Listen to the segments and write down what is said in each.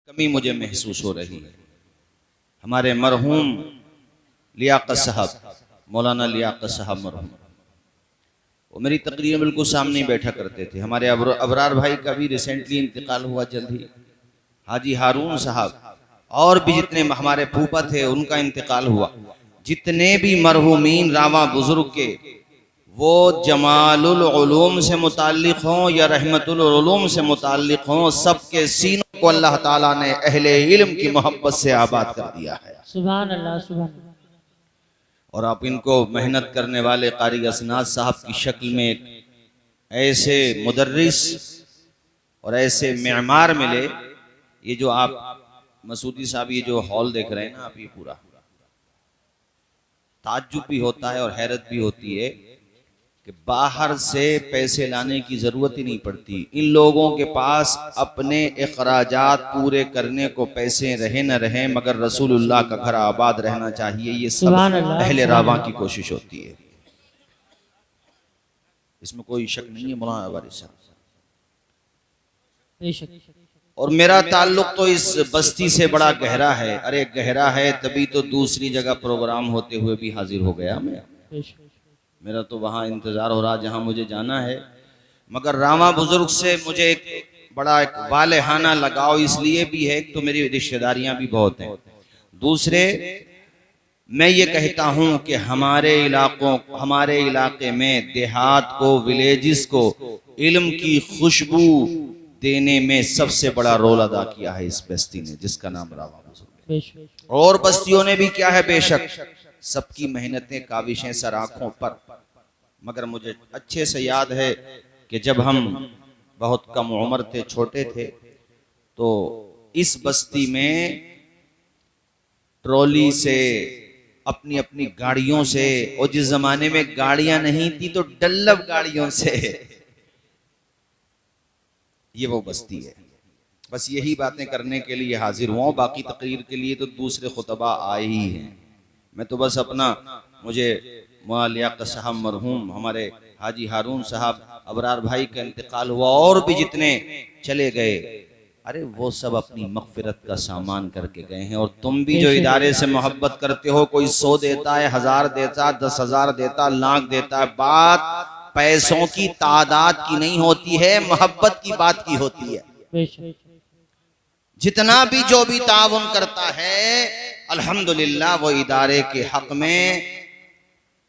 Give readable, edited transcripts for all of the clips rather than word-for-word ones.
कमी मुझे महसूस हो रही है। हमारे मरहूम लियाकत साहब, मौलाना लियाकत साहब मरहूम, वो मेरी तकरीर में बिल्कुल सामने बैठा करते थे। हमारे अबरार भाई का भी रिसेंटली इंतकाल हुआ जल्द ही। हाजी हारून साहब और भी जितने हमारे फूफा थे उनका इंतकाल हुआ। जितने भी मरहूमीन रावा बुजुर्ग के, वो जमालुल उलूम से मुताल्लिक हों या रहमतुल उलूम से मुताल्लिक हों, सबके सीनों को अल्लाह ताला ने अहले इल्म की मोहब्बत से आबाद कर दिया है। सुभान अल्लाह, सुभान अल्लाह। और आप इनको मेहनत करने वाले कारी असनाद साहब की शक्ल में एक ऐसे मुदर्रिस और ऐसे मेमार मिले। ये जो आप मसूदी साहब ये जो हॉल देख रहे हैं ना आप, ये पूरा ताज्जुब भी होता है और हैरत भी होती है कि बाहर से पैसे लाने की जरूरत ही नहीं पड़ती। इन लोगों के पास अपने अखराजात पूरे करने को पैसे रहे न रहे, मगर रसूलुल्लाह का घर आबाद रहना चाहिए, ये सब अहले रावा की कोशिश होती है। इसमें कोई शक नहीं है मौलाना वारिस साहब। और मेरा ताल्लुक तो इस बस्ती से बड़ा गहरा है। अरे गहरा है तभी तो दूसरी जगह प्रोग्राम होते हुए भी हाजिर हो गया मैं। मेरा तो वहाँ इंतजार हो रहा जहाँ मुझे जाना है, मगर रामा बुजुर्ग से मुझे एक बड़ा एक वालेहाना लगाव इसलिए भी है, तो मेरी रिश्तेदारियां भी बहुत हैं। दूसरे मैं ये कहता हूँ कि हमारे इलाके में देहात को, विलेजेस को इल्म की खुशबू देने में सबसे बड़ा रोल अदा किया है इस बस्ती ने, जिसका नाम रामा बुजुर्ग है। और बस्तियों ने भी क्या है, बेशक सबकी मेहनतें काविशें सर आंखों पर, मगर मुझे अच्छे से याद है कि जब हम बहुत कम उम्र थे, छोटे थे, तो इस बस्ती में ट्रॉली से, अपनी अपनी गाड़ियों से, और जिस जमाने में गाड़ियां नहीं थी तो डल्लब गाड़ियों से, ये वो बस्ती है। बस यही बातें करने के लिए हाजिर हुआ। बाकी तकरीर के लिए तो दूसरे खुतबा आए ही हैं। मैं तो बस अपना, मुझे मौलाना लियाकत साहब मरहूम, हमारे हाजी हारून साहब, अबरार भाई का इंतकाल हुआ, और भी जितने चले गए, अरे वो सब अपनी मगफिरत का सामान करके गए हैं। और तुम भी जो इदारे से मोहब्बत करते हो, कोई 100 देता है, 1000 देता है, 10,000 देता है, लाख देता है, बात पैसों की तादाद की नहीं होती है, मोहब्बत की बात की होती है। जितना भी जो भी ताउन करता है अल्हम्दुलिल्लाह वो इदारे के हक में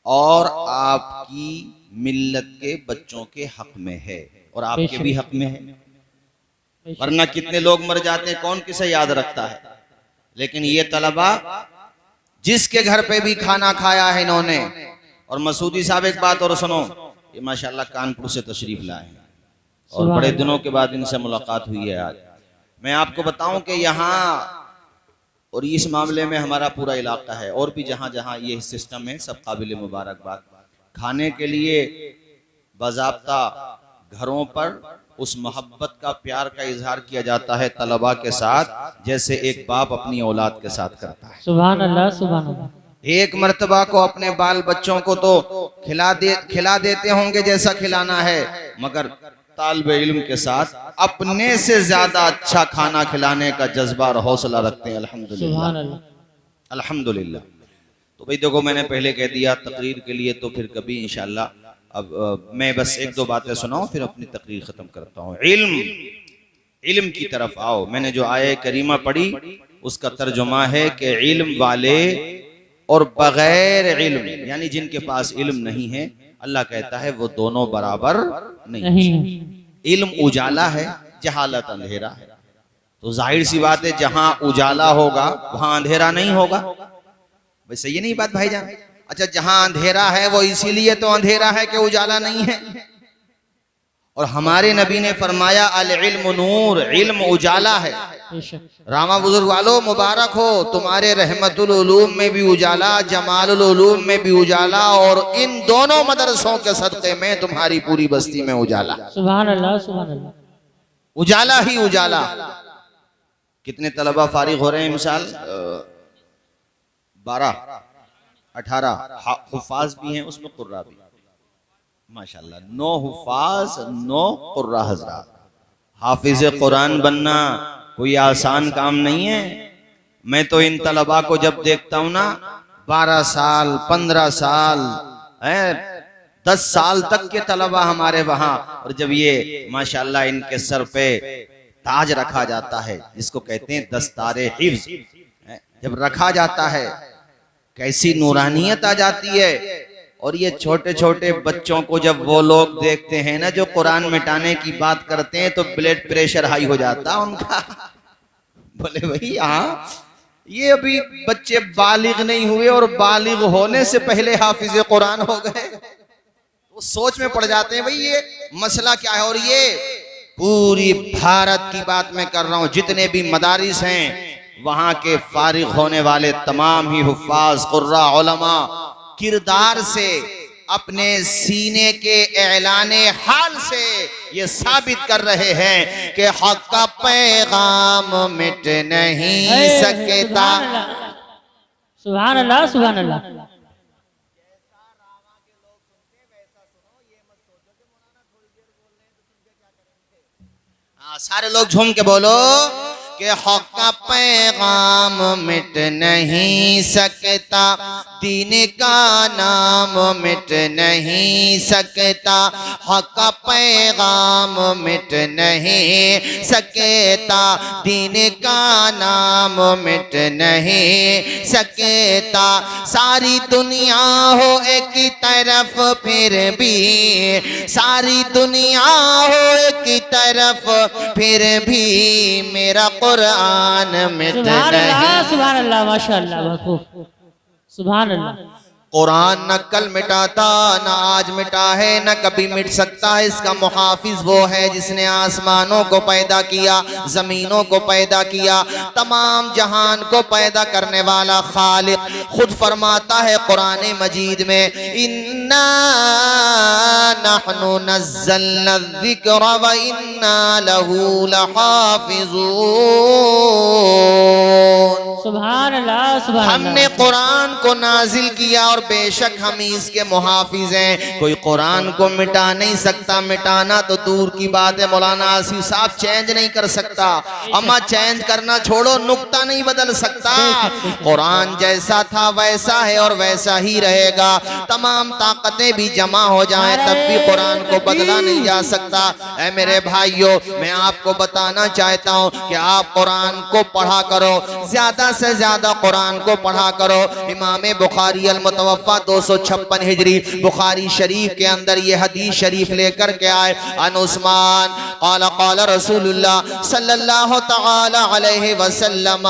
और आपकी मिल्लत के बच्चों के हक में है, और आपके भी हक में है। वरना कितने लोग मर जाते हैं, कौन किसे याद रखता है। लेकिन ये तलबा जिसके घर पे भी खाना खाया है इन्होंने, और मसूदी साहब एक बात और सुनो, ये माशाल्लाह कानपुर से तशरीफ लाए हैं और बड़े दिनों के बाद इनसे मुलाकात हुई है आज। मैं आपको बताऊं कि यहाँ और इस मामले में हमारा पूरा इलाका है, और भी जहाँ जहाँ ये सिस्टम है, सब काबिल मुबारकबाद। खाने के लिए बाज़ाब्ता घरों पर उस मोहब्बत का, प्यार का इजहार किया जाता है तलबा के साथ, जैसे एक बाप अपनी औलाद के साथ करता है। सुभान अल्लाह, सुभान अल्लाह। एक मर्तबा को अपने बाल बच्चों को तो खिला देते होंगे जैसा खिलाना है, मगर तालिब इल्म के साथ अपने से ज्यादा अच्छा खाना खिलाने का जज्बा और हौसला रखते हैं। अल्हम्दुलिल्लाह, अल्हम्दुलिल्लाह। तो भाई देखो, मैंने पहले कह दिया तकरीर के लिए, तो फिर कभी इंशाल्लाह अब मैं बस एक दो बातें सुनाऊं, फिर अपनी तकरीर खत्म करता हूँ। इल्म की तरफ आओ। मैंने जो आये करीमा पढ़ी उसका तर्जुमा है कि इल्म वाले और बगैर इल्म, यानी जिनके पास इल्म नहीं है, अल्लाह कहता है वो दोनों बराबर नहीं। इल्म उजाला है, जहालत अंधेरा है। तो जाहिर सी बात है जहां उजाला होगा वहां अंधेरा नहीं होगा। वैसे ये नहीं बात भाईजान? अच्छा, जहां अंधेरा है वो इसीलिए तो अंधेरा है कि उजाला नहीं है। और हमारे नबी ने फरमाया अल इल्म नूर, इल्म उजाला है। रामा बुजुर्ग वालों मुबारक हो, तुम्हारे रहमतुल उलूम में भी उजाला, जमालुल उलूम में भी उजाला, और इन दोनों मदरसों के सदक़े में तुम्हारी पूरी बस्ती में उजाला। सुभान अल्लाह, सुभान अल्लाह। उजाला ही उजाला। कितने तलबा फारिग हो रहे हैं मिसाल? 12-18 हुफ़ाज़ भी हैं, उसमें कुर्रा भी माशाल्लाह। 9 हुफ़ाज़ 9 कुर्रा हज़रात। हाफिज़ कुरान बनना कोई आसान काम नहीं है। मैं तो इन तलबा को जब देखता हूं ना 12 साल 15 साल 10 साल तक के तलबा हमारे वहां, और जब ये माशाल्लाह इनके सर पे ताज रखा जाता है जिसको कहते हैं दस्तारे हिफ्ज, जब रखा जाता है कैसी नूरानियत आ जाती है। और ये छोटे छोटे बच्चों को जब वो लोग देखते हैं ना जो कुरान मिटाने की बात करते हैं तो ब्लड प्रेशर हाई हो जाता है उनका। बोले भाई हाँ, ये अभी बच्चे बालिग नहीं हुए और बालिग होने से पहले हाफिज कुरान हो गए। वो सोच में पड़ जाते हैं भाई ये मसला क्या है। और ये पूरी भारत की बात मैं कर रहा हूं, जितने भी मदारिस हैं वहां के फारिग होने वाले तमाम ही हुफ्फाज कुर्रा उलमा किरदार से अपने सीने के ऐलाने हाल से ये साबित कर रहे हैं कि हक का पैगाम मिट नहीं सकता। सुभान अल्लाह सुभान अल्लाह। सारे लोग झूम के बोलो कि हक का पैगाम मिट नहीं सकता, दीन का नाम मिट नहीं सकता, हक का पैगाम मिट नहीं सकता, दीन का नाम मिट नहीं सकता। सारी दुनिया हो एक तरफ फिर भी, सारी दुनिया हो एक तरफ फिर भी मेरा कुरान मिट नहीं। सुभान अल्लाह माशाअल्लाह वकूफ सुभान अल्लाह। कुरान न कल मिटाता न आज मिटा है न कभी मिट सकता है। इसका मुहाफिज वो है जिसने आसमानों को पैदा किया, जमीनों को पैदा किया, तमाम जहान को पैदा करने वाला खालिक खुद फरमाता है कुरान मजीद में, इन्ना नहनु नज़्ज़लना ज़िक्र व इन्ना लहू लहाफ़िज़ून। सुभान अल्लाह सुभान अल्लाह। हमने कुरान को नाजिल किया और बेशक हम ही इसके मुहाफिज हैं। कोई कुरान को मिटा नहीं सकता, मिटाना तो दूर की बात है। मौलाना आसिफ साहब चेंज नहीं कर सकता, अम्मा चेंज करना छोड़ो, नुक्ता नहीं बदल सकता। कुरान जैसा था वैसा है और वैसा ही रहेगा। तमाम ताकतें भी जमा हो जाएं तब भी कुरान को बदला नहीं जा सकता। ऐ मेरे भाइयों, मैं आपको बताना चाहता हूँ कि आप कुरान को पढ़ा करो, ज्यादा से ज्यादा कुरान को पढ़ा करो। इमाम बुखारी अल मुतवफ़्फ़ा 256 हिजरी बुखारी शरीफ के अंदर ये हदीस शरीफ लेकर के आए, अन उस्मान क़ाल क़ाल रसूलुल्लाह सल्लल्लाहु तआला अलैहि वसल्लम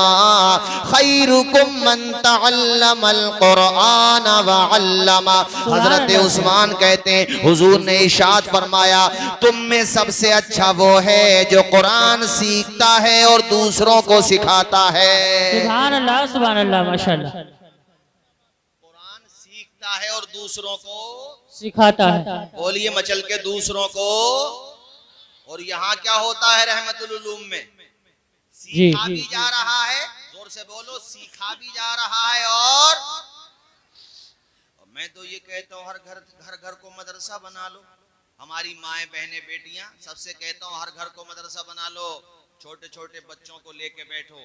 खैरुकुम मन तअल्लमल कुरान व अल्लमा। हजरत उस्मान कहते हैं हुजूर ने इरशाद फरमाया, तुम में सबसे अच्छा वो है जो कुरान सीखता है और दूसरों को सिखाता है। सुभान अल्लाह माशाअल्लाह। कुरान सीखता है और दूसरों को सिखाता है। बोलिए मचल के दूसरों को। और यहाँ क्या होता है रहमतुल उलूम में, सीखा भी जा रहा है, जोर से बोलो, सीखा भी जा रहा है। और मैं तो ये कहता हूँ हर घर को मदरसा बना लो। हमारी माएं बहनें बेटियां सबसे कहता हूँ हर घर को मदरसा बना लो। छोटे छोटे बच्चों को लेके बैठो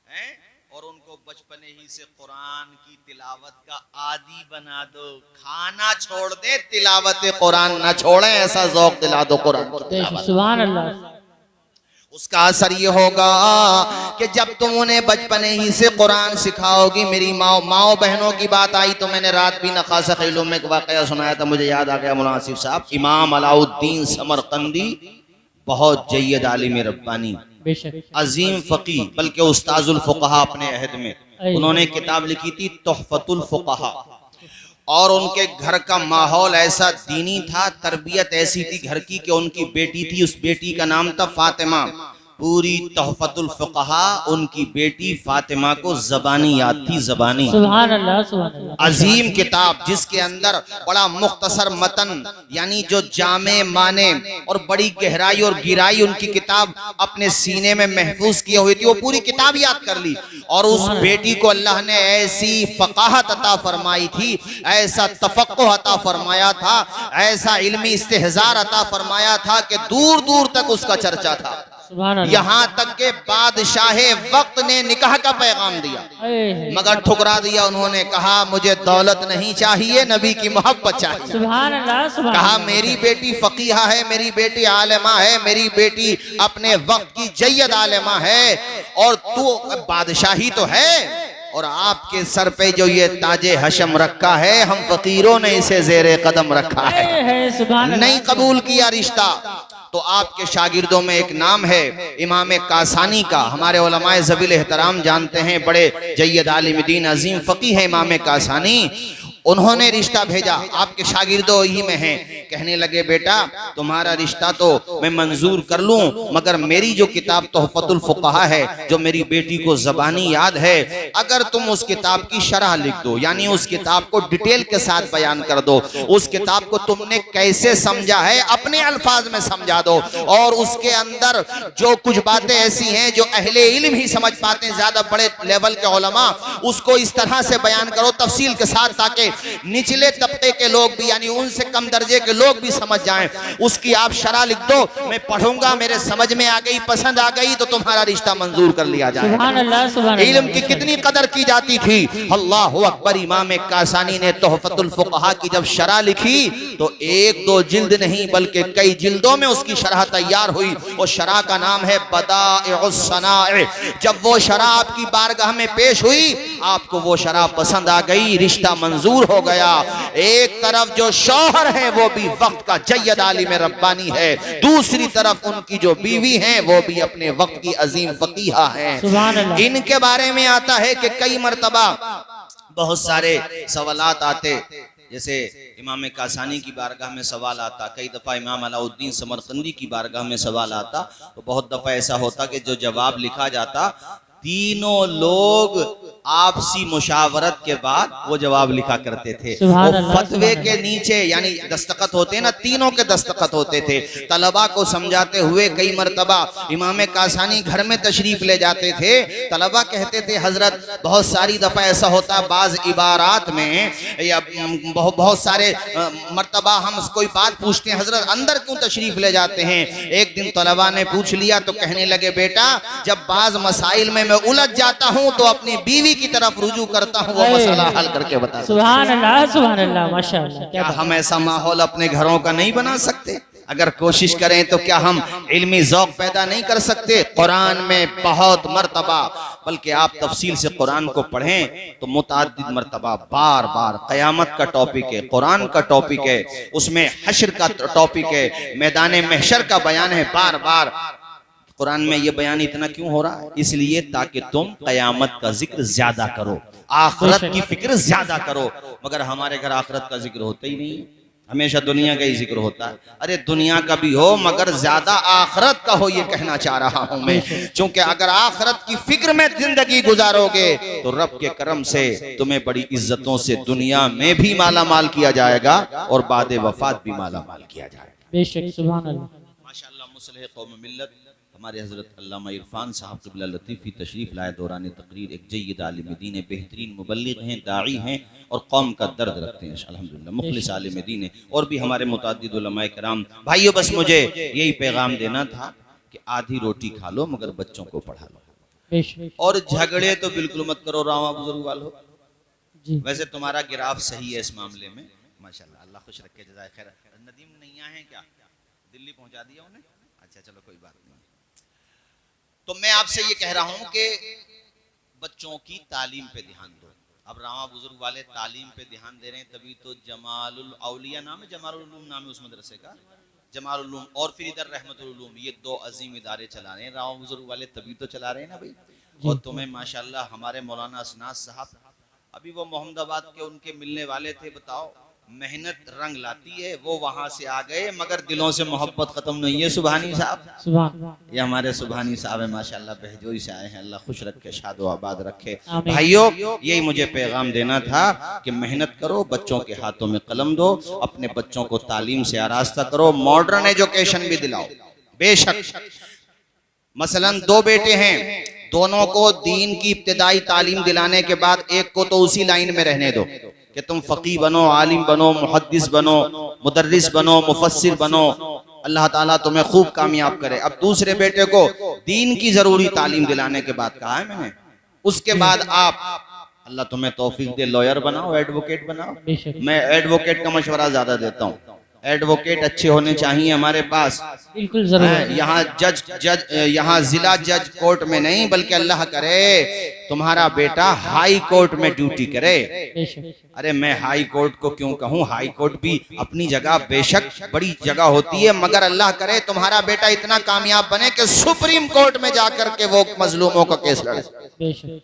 हैं और उनको बचपने ही से कुरान की तिलावत का आदी बना दो। खाना छोड़ दे, तिलावत कुरान ना छोड़े, ऐसा ज़ौक़ दिला दो कुरान की तिलावत। सुभान अल्लाह। उसका असर ये होगा कि जब तुम उन्हें बचपने ही से कुरान सिखाओगी। मेरी माओ बहनों की बात आई तो मैंने रात भी नखासा खैलों में एक वाक़या सुनाया था, मुझे याद आ गया। मौलाना आसिफ साहब, इमाम अलाउद्दीन समरकंदी बहुत जय्यद आलिम रब्बानी, अजीम फकी, बल्कि उस्ताजुल फुक़हा अपने अहद में, उन्होंने किताब लिखी थी तुहफ़तुल फुक़हा। और उनके घर का माहौल ऐसा दीनी था, तरबियत ऐसी थी घर की कि उनकी बेटी थी, उस बेटी का नाम था फातिमा। पूरी तुहफ़तुल फुक़हा उनकी बेटी फातिमा को ज़बानी याद थी, ज़बानी। सुभान अल्लाह सुभान अल्लाह। अजीम किताब जिसके अंदर बड़ा मुख्तसर मतन, यानी जो जामे माने और बड़ी गहराई और गिराई उनकी किताब अपने सीने में महफूज किए हुई थी, वो पूरी किताब याद कर ली। और उस बेटी को अल्लाह ने ऐसी फ़क़ाहत अता फरमाई थी, ऐसा तफ़क़्क़ुह अता फरमाया था, ऐसा इल्मी इस्तेहज़ार अता फरमाया था कि दूर दूर तक उसका चर्चा था। सुभान अल्लाह। यहाँ तक के बादशाह वक्त ने निकाह का पैगाम दिया, मगर ठुकरा दिया। उन्होंने कहा मुझे दौलत नहीं चाहिए, नबी की मोहब्बत चाहिए। सुभान अल्लाह, सुभान कहा अल्लाह। मेरी बेटी फकीहा है, मेरी बेटी आलिमा है, मेरी बेटी अपने वक्त की जय्यद आलिमा है, और तू बादशाही तो है, और आपके सर पे जो ये ताजे हशम रखा है, हम फकीरों ने इसे जेरे कदम रखा है। सुभान अल्लाह। नहीं कबूल किया रिश्ता। तो आपके शागिर्दों में एक नाम है इमाम कासानी का, हमारे उलमाए ज़बील एहतराम जानते हैं, बड़े जय्यद आलिम दीन अजीम फकीह है इमाम कासानी। उन्होंने रिश्ता भेजा, आपके शागिर्दों ही में हैं। कहने लगे बेटा तुम्हारा रिश्ता तो मैं मंजूर कर लूं, मगर मेरी जो किताब तोहफतुल फुक़हा है, जो मेरी बेटी को ज़बानी याद है, अगर तुम उस किताब की शरह लिख दो, यानी उस किताब को डिटेल के साथ बयान कर दो, उस किताब को तुमने कैसे समझा है अपने अल्फाज में समझा दो, और उसके अंदर जो कुछ बातें ऐसी हैं जो अहले इल्म ही समझ पाते हैं, ज्यादा बड़े लेवल के उलमा, उसको इस तरह से बयान करो तफसील के साथ, ताकि निचले तबके के लोग भी, यानी उनसे कम दर्जे के लोग भी समझ जाएं। उसकी आप शरह लिख दो, मैं पढ़ूंगा, मेरे समझ में आ गई, पसंद आ गई, तो तुम्हारा रिश्ता मंजूर कर लिया जाए। सुभान अल्लाह, सुभान अल्लाह। इल्म की कितनी कदर की जाती थी। अल्लाह अकबर। इमाम कासानी ने तोहफतुल फुक़हा की जब शरह लिखी तो एक दो जिल्द नहीं बल्कि कई जिल्दों में उसकी शरह तैयार हुई। और शरह का नाम है बदाइउस सनाए। जब वो शरह आपकी बारगाह में पेश हुई, आपको वो शरह पसंद आ गई, रिश्ता मंजूर हो गया। एक तरफ जो शौहर है वो भी वक्त का जय्यद आलिम रब्बानी है, दूसरी तरफ उनकी जो बीवी हैं वो भी अपने वक्त की अजीम फकीहा हैं। इनके बारे में आता है कि कई मर्तबा बहुत सारे सवालात आते, जैसे इमाम कासानी की बारगाह में सवाल आता, कई दफ़ा इमाम अलाउद्दीन समरकंदी की बारगाह में सवाल आता, तो बहुत दफ़ा ऐसा होता कि जो जवाब लिखा जाता, तीनों लोग आपसी मुशावरत के बाद वो जवाब लिखा करते थे। वो फतवे के नीचे यानी दस्तखत होते ना, तीनों के दस्तखत होते थे। तलबा को समझाते हुए कई मरतबा इमाम कासानी घर में तशरीफ ले जाते थे। तलबा कहते थे हजरत बहुत सारी दफ़ा ऐसा होता है, बाज इबारात में या बहुत सारे मरतबा हम कोई बात पूछते हैं, हजरत अंदर क्यों तशरीफ ले जाते हैं। एक दिन तलबा ने पूछ लिया तो कहने लगे बेटा जब बाज मसाइल में मैं उलझ जाता हूँ तो अपनी बीवी की तरफ रुजू करता हूँ, वो मसला हल करके बता। सुभान अल्लाह, सुभान अल्लाह, माशाअल्लाह। क्या हम ऐसा माहौल अपने घरों का नहीं बना सकते? अगर कोशिश करें तो क्या हम इल्मी ज़ौक़ पैदा नहीं कर सकते? कुरान में बहुत मर्तबा, बल्कि आप तफसील से कुरान को पढ़ें तो मुतअद्दिद मर्तबा बार बार क़यामत का टॉपिक है, कुरान का टॉपिक है, उसमें हश्र का टॉपिक है, मैदान महशर का बयान है। बार बार कुरान में ये बयान इतना क्यों हो रहा है? इसलिए ताकि तुम क़यामत का जिक्र ज्यादा करो, आखिरत की फिक्र ज्यादा करो। मगर हमारे घर आखिरत का जिक्र होता ही नहीं, हमेशा दुनिया का ही जिक्र होता है। अरे दुनिया का भी हो मगर ज्यादा आखिरत का हो, ये कहना चाह रहा हूं मैं। क्योंकि अगर आखिरत की फिक्र में जिंदगी गुजारोगे तो रब के करम से तुम्हें बड़ी इज्जतों से दुनिया में भी माला माल किया जाएगा और बाद वफात भी माला माल किया जाएगा। बेशक, सुभान अल्लाह, माशाअल्लाह। मुस्लिह कौम मिल्लत हमारे हज़रत अल्लामा इरफान साहब क़िबला लतीफ़ी तशरीफ़ लाए दौरान तकरीर। एक जय्यद आलिम दीन, बेहतरीन मुबल्लिग़ हैं, दाई हैं और कौम का दर्द रखते हैं अल्हम्दुलिल्लाह, मुखलिस आलिम दीन है। और भी हमारे मुतअद्दिद उलमाए किराम। भाइयों बस मुझे यही पैगाम देना था कि आधी रोटी खा लो मगर बच्चों को पढ़ा लो, और झगड़े तो बिल्कुल मत करो रावा बुजुर्ग वालों। वैसे तुम्हारा गिराफ सही है इस मामले में माशाल्लाह, अल्लाह खुश रखे, जज़ाए खैर। नदीम नैया हैं क्या? दिल्ली पहुंचा दिया उन्हें? अच्छा चलो कोई बात नहीं। तो मैं आपसे ये कह रहा हूं कि बच्चों की तालीम पे ध्यान दो। अब रावा बुजुर्ग वाले तालीम पे ध्यान दे रहे हैं, तभी तो जमालुल औलिया नाम है, जमालुल उलूम नाम है उस मदरसे का, जमालुल उलूम, और फिर इधर रहमतुल उलूम, ये दो अजीम इदारे चला रहे हैं रावा बुजुर्ग वाले, तभी तो चला रहे हैं ना भाई। और तुम्हें माशाल्लाह हमारे मौलाना असनाद साहब, अभी वो मोहम्मदाबाद के उनके मिलने वाले थे। बताओ मेहनत रंग लाती है, वो वहां से आ गए मगर दिलों से मोहब्बत खत्म नहीं है। सुभानी साहब, ये हमारे सुभानी साहब है माशाल्लाह, बहजोई से आए हैं, अल्लाह खुश रखे, शादो आबाद रखे। भाइयों यही मुझे पैगाम देना था कि मेहनत करो, बच्चों के हाथों में कलम दो, अपने बच्चों को तालीम से आरास्ता करो, मॉडर्न एजुकेशन भी दिलाओ। बेशक मसलन दो बेटे हैं, दोनों को दीन की इब्तिदाई तालीम दिलाने के बाद एक को तो उसी लाइन में रहने दो कि तुम फकीह बनो, आलिम बनो, मुहद्दिस बनो, मुदर्रिस बनो, मुफस्सिर बनो, अल्लाह ताला तुम्हें खूब कामयाब करे। अब दूसरे बेटे को दीन की जरूरी तालीम दिलाने के बाद कहा है मैंने, उसके बाद आप अल्लाह तुम्हें तौफीक दे, लॉयर बनाओ, एडवोकेट बनाओ। मैं एडवोकेट का मशवरा ज्यादा देता हूँ, एडवोकेट अच्छे होने चाहिए हमारे पास। बिल्कुल जरूर। यहाँ यहाँ जिला जज कोर्ट में नहीं, बल्कि अल्लाह करे तुम्हारा बेटा हाई कोर्ट में ड्यूटी करे। अरे मैं हाई कोर्ट को क्यों कहूँ, हाई कोर्ट भी अपनी जगह बेशक बड़ी जगह होती है, मगर अल्लाह करे तुम्हारा बेटा इतना कामयाब बने कि सुप्रीम कोर्ट में जाकर के वो मजलूमों का केस लड़े।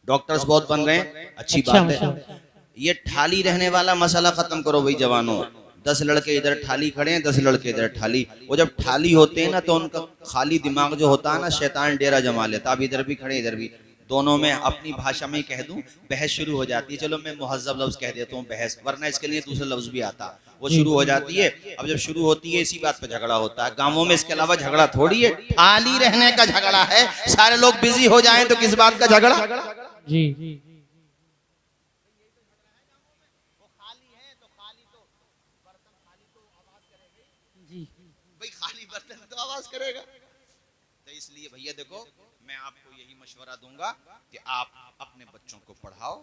डॉक्टर्स बहुत बन रहे हैं, अच्छी बात है। ये ठाली रहने वाला मसला खत्म करो भाई जवानों। 10 लड़के इधर ठाली खड़े हैं, 10 लड़के इधर ठाली। वो जब ठाली होते हैं ना तो उनका खाली दिमाग जो होता है ना, शैतान डेरा जमा लेता। अब इधर भी खड़े इधर भी, दोनों में अपनी भाषा में ही कह दूं, बहस शुरू हो जाती है। चलो मैं मुहज्जब लफ्ज कह देता हूँ बहस, वरना इसके लिए दूसरा लफ्ज भी आता, वो शुरू हो जाती है। अब जब शुरू होती है इसी बात पे झगड़ा होता है। गांवों में इसके अलावा झगड़ा थोड़ी है, ठाली रहने का झगड़ा है। सारे लोग बिजी हो जाएं तो किस बात का झगड़ा जी। भाई खाली बर्तन तो आवाज करेगा। तो इसलिए भैया देखो, मैं आपको यही मशवरा दूंगा कि आप अपने बच्चों को पढ़ाओ।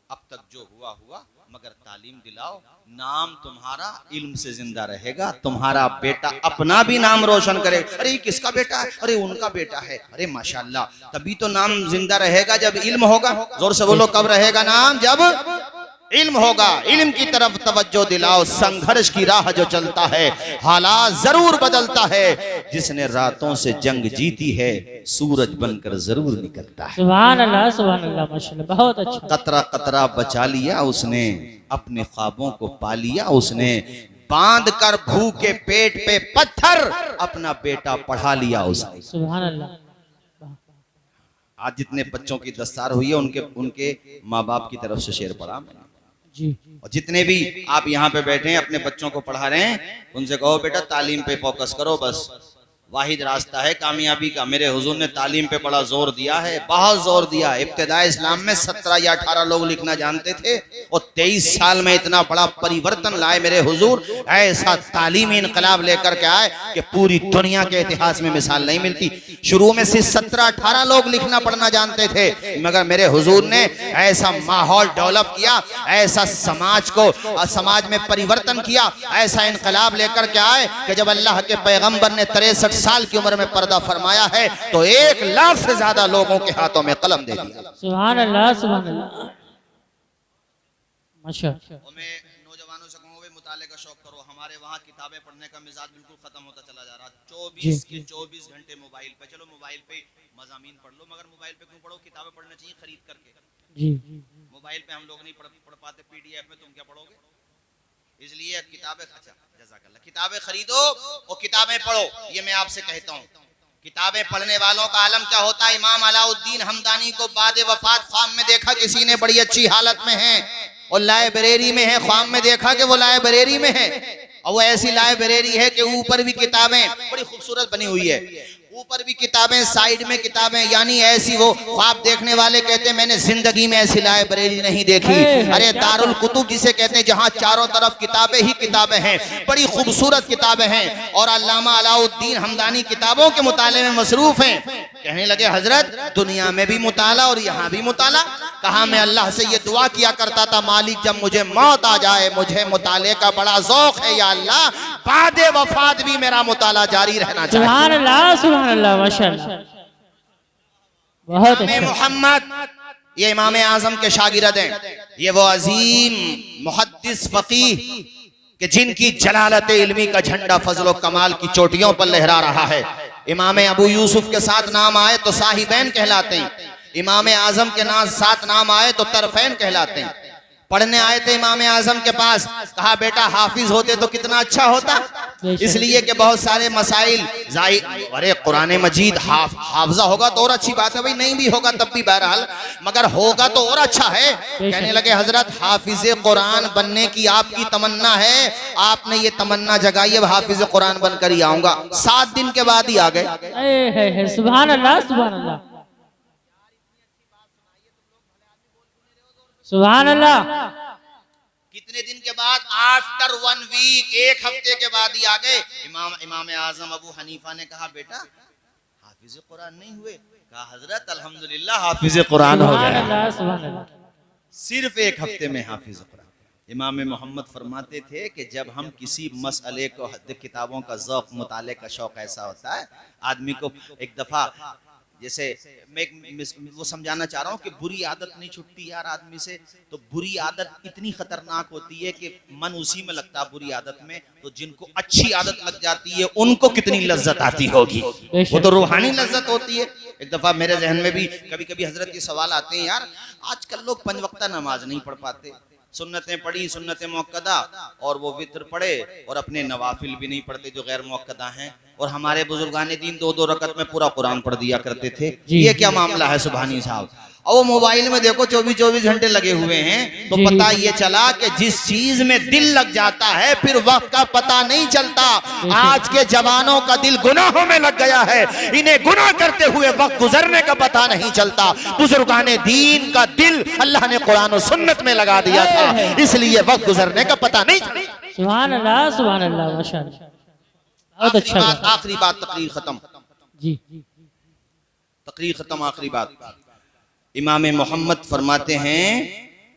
अब तक जो हुआ हुआ, मगर तालीम दिलाओ। नाम तुम्हारा इल्म से जिंदा रहेगा, तुम्हारा बेटा अपना भी नाम रोशन करे। अरे किसका बेटा है, अरे उनका बेटा है, अरे माशाल्लाह। तभी तो नाम जिंदा रहेगा जब इल्म होगा। जोर से बोलो, कब रहेगा नाम, जब इल्म होगा। इल्म की तरफ तवज्जो दिलाओ। संघर्ष की राह जो चलता है हालात जरूर बदलता है। जिसने रातों से जंग जीती है सूरज बनकर जरूर निकलता है। सुभान अल्लाह, सुभान अल्लाह, माशाल्लाह, बहुत अच्छा। कतरा कतरा बचा लिया उसने, अपने ख्वाबों को पा लिया उसने। बांध कर भूखे पेट पे पत्थर, अपना बेटा पढ़ा लिया उसने। सुभान अल्लाह। आज जितने बच्चों की दस्तार हुई है उनके माँ बाप की तरफ से शेर पढ़ा मैंने जी। और जितने भी आप यहाँ पे बैठे हैं अपने बच्चों को पढ़ा रहे हैं, उनसे कहो बेटा तालीम पे फोकस करो, बस वाहिद रास्ता है कामयाबी का। मेरे हुजूर ने तालीम पे बड़ा जोर दिया है, बहुत जोर दिया। इब्तिदाई इस्लाम में 17 या 18 लोग लिखना जानते थे और 23 साल में इतना बड़ा परिवर्तन लाए मेरे हुजूर। ऐसा तालीमी इनकलाब लेकर के आए कि पूरी दुनिया के इतिहास में मिसाल नहीं मिलती। शुरू में सिर्फ 17-18 लोग लिखना पढ़ना जानते थे, मगर मेरे हुजूर ने ऐसा माहौल डेवलप किया, ऐसा समाज में परिवर्तन किया, ऐसा इनकलाब लेकर के आए कि जब अल्लाह के पैगंबर ने 63 साल की उम्र में पर्दा फरमाया है तो 1 लाख से ज्यादा लोगों के हाथों में कलम दे दिया। सुभान अल्लाह, सुभान अल्लाह, माशाअल्लाह। मैं नौजवानों से कहूँगा मुताले का शौक करो। हमारे वहाँ किताबें पढ़ने का मिजाज बिल्कुल खत्म होता चला जा रहा। 24 घंटे मोबाइल पे। चलो मोबाइल पे मज़ामीन पढ़ लो, मगर मोबाइल पे क्यों पढ़ो, किताबें पढ़ना चाहिए खरीद करके। जी। मोबाइल पे हम लोग नहीं पढ़ पाते, PDF में तुम क्या पढ़ोगे। इसलिए किताबें, अच्छा जज़ाकल्लाह, किताबें खरीदो और किताबें पढ़ो। ये मैं आपसे कहता हूँ, किताबें पढ़ने वालों का आलम क्या होता है। इमाम अलाउद्दीन हमदानी को बाद वफात ख्वाब में देखा किसी ने, बड़ी अच्छी हालत में है और लाइब्रेरी में है। ख्वाब में देखा कि वो लाइब्रेरी में है और वो ऐसी लाइब्रेरी है कि ऊपर भी किताबें बड़ी खूबसूरत बनी हुई है, ऊपर भी किताबें, साइड में किताबें, यानी ऐसी। वो ख्वाब देखने वाले कहते हैं मैंने जिंदगी में ऐसी लाइब्रेरी नहीं देखी। अरे दारुल कुतुब जिसे कहते हैं, जहां चारों तरफ किताबें ही किताबें हैं, बड़ी खूबसूरत किताबें हैं। और अल्लामा अलाउद्दीन हमदानी किताबों के मुताले में मसरूफ हैं। कहने लगे हजरत दुनिया में भी मुताला और यहाँ भी मुताला। कहा मैं अल्लाह से ये दुआ किया करता था, मालिक जब मुझे मौत आ जाए, मुझे मुताले का बड़ा शौक है या अल्लाह, बादे वफात भी मेरा मुताला जारी रहना चाहिए। सुभान अल्लाह, सुभान अल्लाह, माशाअल्लाह, बहुत अच्छा। मोहम्मद ये इमाम आजम के शागिर्द हैं। ये वो अजीम मुहद्दिस फकीह कि जिनकी जलालत इल्मी का झंडा फजल कमाल की चोटियों पर लहरा रहा है। इमाम अबू यूसुफ के साथ नाम आए तो साहिबैन कहलाते हैं, इमाम आजम के साथ नाम आए तो तरफैन कहलाते हैं। पढ़ने आए थे इमाम आजम के पास, कहा बेटा हाफिज होते तो कितना अच्छा होता। इसलिए कि बहुत सारे मसाइल अरे कुरान मजीद हाफजा होगा तो और अच्छी बात है भाई, नहीं भी होगा तब भी बहरहाल, मगर होगा तो और अच्छा है। कहने लगे हजरत हाफिज कुरान बनने की आपकी तमन्ना है, आपने ये तमन्ना जगाई, अब हाफिज कुरान बनकर ही आऊंगा। 7 दिन के बाद ही आ गए। सुभान अल्लाह, सुभान अल्लाह, सुभान अल्लाह। कितने दिन के बाद? आफ्टर 1 वीक, 1 हफ्ते के बाद ही आ गए। इमाम आजम अबू हनीफा ने कहा बेटा हाफिज कुरान नहीं हुए? कहा हजरत अल्हम्दुलिल्लाह हाफिज कुरान हो गए, सुभान अल्लाह। सिर्फ 1 हफ्ते में हाफिज कुरान। इमाम मोहम्मद फरमाते थे कि जब हम किसी मसले को, किताबों का ज़ौक़, मुताले का शौक़ ऐसा होता है आदमी को, एक दफ़ा जैसे मैं वो समझाना चाह रहा हूँ कि बुरी आदत नहीं छुटती यार आदमी से, तो बुरी आदत इतनी खतरनाक होती है कि मन उसी में लगता है बुरी आदत में, तो जिनको अच्छी आदत लग जाती है उनको कितनी लज्जत आती होगी, वो तो रूहानी लज्जत होती है। एक दफा मेरे जहन में भी कभी कभी हजरत ये सवाल आते हैं, यार आजकल लोग 5 वक्ता नमाज नहीं पढ़ पाते, सुन्नतें पढ़ी, सुन्नतें मुअक्कदा, और वो वित्र पढ़े, और अपने नवाफिल भी नहीं पढ़ते जो गैर मुअक्कदा हैं, और हमारे बुजुर्गाने दीन 2-2 रकत में पूरा कुरान पढ़ दिया करते थे। ये क्या मामला है सुभानी साहब? और वो मोबाइल में देखो 24-24 घंटे लगे हुए हैं, तो पता ये चला कि जिस चीज में दिल लग जाता है फिर वक्त का पता नहीं चलता। आज के जवानों का दिल गुनाहों में लग गया है, इन्हें गुनाह करते हुए वक्त गुजरने का पता नहीं चलता। बुजुर्गाने दीन का दिल अल्लाह ने कुरान और सुन्नत में लगा दिया था, इसलिए वक्त गुजरने का पता नहीं चलता। सुभान अल्लाह, सुभान अल्लाह, माशाअल्लाह, बहुत अच्छा। आखिरी बात, तकरीर खत्म जी, तकरीर खत्म, आखिरी बात। इमाम मोहम्मद फरमाते हैं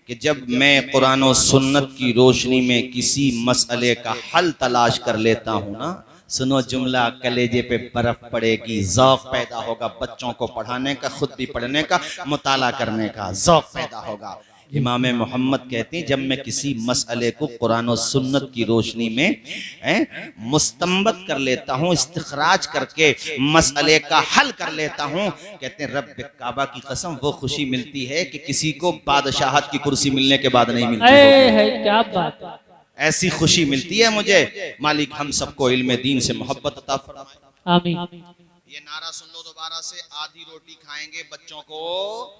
कि जब मैं कुरान और सुन्नत की रोशनी में किसी मसले का हल तलाश कर लेता हूँ ना, सुनो जुमला, कलेजे पे बर्फ पड़ेगी, ज़ौक़ पैदा होगा बच्चों को पढ़ाने का, खुद भी पढ़ने का, मुताला करने का ज़ौक़ पैदा होगा। इमाम मोहम्मद कहते हैं जब मैं किसी मसले को कुरान और सुन्नत की रोशनी में मुस्तंबत कर लेता हूँ, इस्तिखराज करके मसले का हल कर लेता हूँ, कहते हैं रब काबा की कसम वो खुशी मिलती है कि किसी को बादशाहत की कुर्सी मिलने के बाद नहीं मिलती है। क्या बात, ऐसी खुशी मिलती है मुझे। मालिक हम सबको इल्म दीन से मोहब्बत अता फरमाए, आमीन। ये नारा सुन लो दोबारा से, आधी रोटी खाएंगे, बच्चों को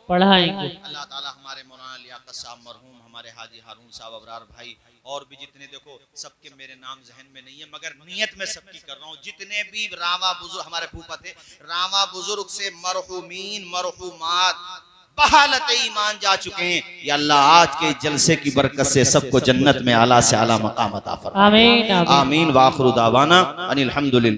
पढ़ाएंगे। अल्लाह ताला हमारे मौलाना लियाकत साहब मरहूम, हमारे हाजी हारून साहब, अबरार भाई, और भी जितने, देखो सबके मेरे नाम जहन में नहीं है मगर नियत में सबकी कर रहा हूँ, जितने भी रावा बुजुर्ग हमारे फूफा थे, रावा बुजुर्ग से मरहूमीन मरहूमात बहालत ईमान जा चुके हैं, या अल्लाह आज के जलसे की बरकत से सबको जन्नत में आला से आला मकाम अता फरमा। आमीन, आमीन। वाखिरु दावाना अनिल हम्दुलिल्लाह।